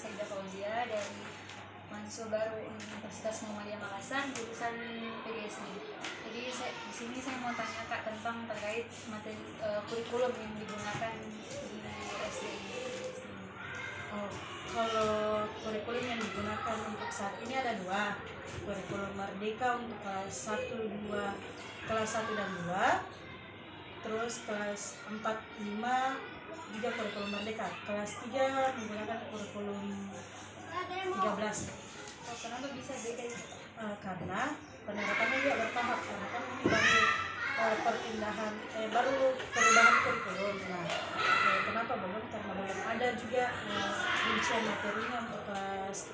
Saida Fauzia dari mahasiswa baru Universitas Muhammadiyah Makassar, jurusan PGSD. Jadi di sini saya mau tanya Kak tentang terkait materi kurikulum yang digunakan di SD. Oh, kalau kurikulum yang digunakan untuk saat ini ada dua, kurikulum Merdeka untuk kelas 1 dan 2, terus kelas 4, 5 juga kurikulum Merdeka. Kelas 3 menggunakan kurikulum 13. Kenapa bisa beda itu? Karena penerapannya juga bertahap, karena kan ini baru perubahan kurikulum. Nah, kenapa belum? Karena belum ada juga rincian materinya untuk kelas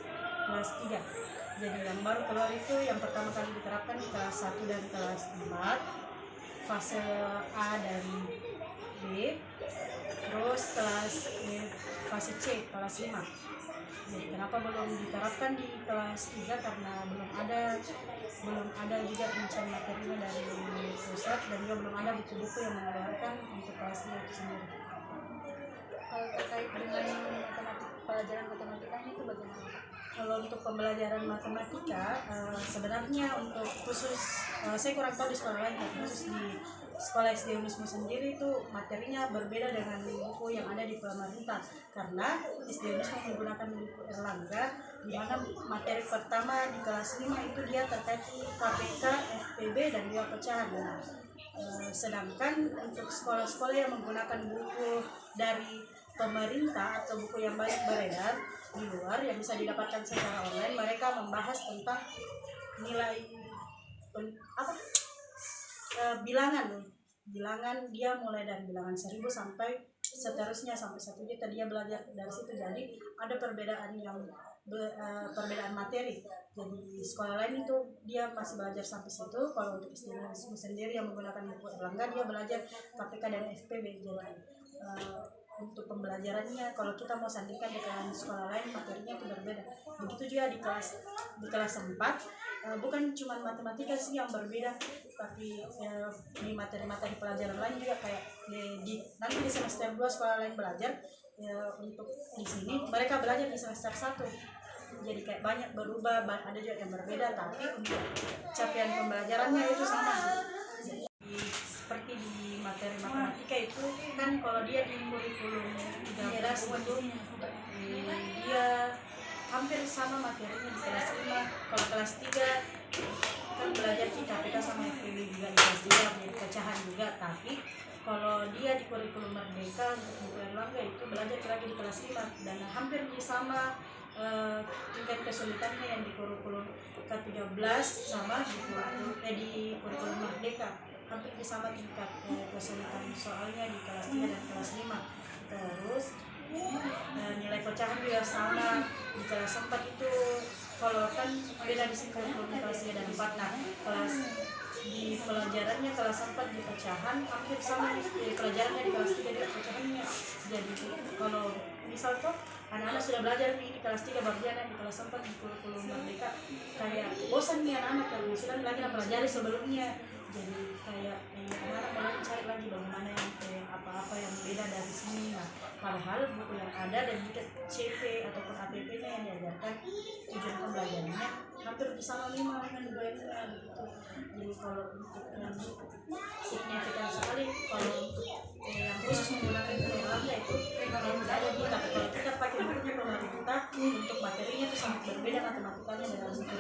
3. Jadi yang baru keluar itu yang pertama kali diterapkan di kelas 1 dan kelas 4, fase A dan B, terus fase C kelas 5. Jadi kenapa belum diterapkan di kelas 3? Karena belum ada juga rincian materinya dari pusat, dan juga belum ada buku-buku yang mengeluarkan untuk kelas 3 itu sendiri. Kalau terkait dengan pelajaran matematikanya itu bagaimana? Kalau untuk pembelajaran matematika, sebenarnya untuk khusus saya kurang tahu di sekolah lain, tapi khusus di sekolah SD Unismu sendiri itu materinya berbeda dengan buku yang ada di pemerintah, karena SD Unismu menggunakan buku Erlangga, di mana materi pertama di kelas 5 itu dia terkait KPK, FPB, dan juga pecahan. Sedangkan untuk sekolah-sekolah yang menggunakan buku dari pemerintah atau buku yang banyak beredar di luar yang bisa didapatkan secara online, mereka membahas tentang nilai bilangan dia mulai dari bilangan 1000 sampai seterusnya sampai 1 juta, dia belajar dari situ. Jadi ada perbedaan materi. Jadi sekolah lain itu dia masih belajar sampai situ. Kalau untuk SD sendiri yang menggunakan buku Erlangga, dia belajar KPK dan FPB. Jadi untuk pembelajarannya kalau kita mau sandingkan dengan sekolah lain, materinya itu berbeda. Begitu juga di kelas 4, bukan cuma matematika sih yang berbeda, tapi di materi-materi pelajaran lain juga, kayak nanti di semester 2 sekolah lain belajar, untuk di sini mereka belajar di semester 1. Jadi kayak banyak berubah, ada juga yang berbeda, tapi untuk capaian pembelajarannya itu sama. Seperti di materi matematika itu kan, kalau dia di kurikulum 13 itu dia hampir sama materinya di kelas 5. Kalau kelas 3 kan belajar di KPK sama FPB juga di kelas 3, belajar pecahan juga. Tapi kalau dia di kurikulum Merdeka untuk buku Erlangga itu belajar lagi di kelas 5, dan hampir sama tingkat kesulitannya yang di kurikulum K13 sama di kurikulum Merdeka, hampir sama tingkat kesulitan soalnya di kelas 3 dan kelas 5. Terus nilai pecahan juga sama di kelas 4 itu. Kalau kan beda di kurikulum kelas 3 dan 4. Nah, kelas di pelajarannya kelas 4 di pecahan hampir sama di pelajarannya di kelas 3 di pecahannya. Jadi kalau misal tuh anak-anak sudah belajar di kelas 3, baru dia di kelas 4 di kurikulum Merdeka, kayak bosan nih anak-anak karena sudah lagi pelajari sebelumnya. Jadi kayak anak-anak mulai cari lagi bagaimana yang apa-apa yang beda dari sini. Nah, padahal buku yang ada dan juga CP ataupun APP-nya yang diajarkan, tujuan pembelajarannya hampir sama 5 dengan dua-duanya begitu. Jadi kalau untuk yang signifikan sekali, kalau untuk yang khusus menggunakan buku Erlangga itu memang tidak ada. Tapi kalau kita pakai bukunya pemerintah, untuk materinya itu sangat berbeda matematikanya dengan buku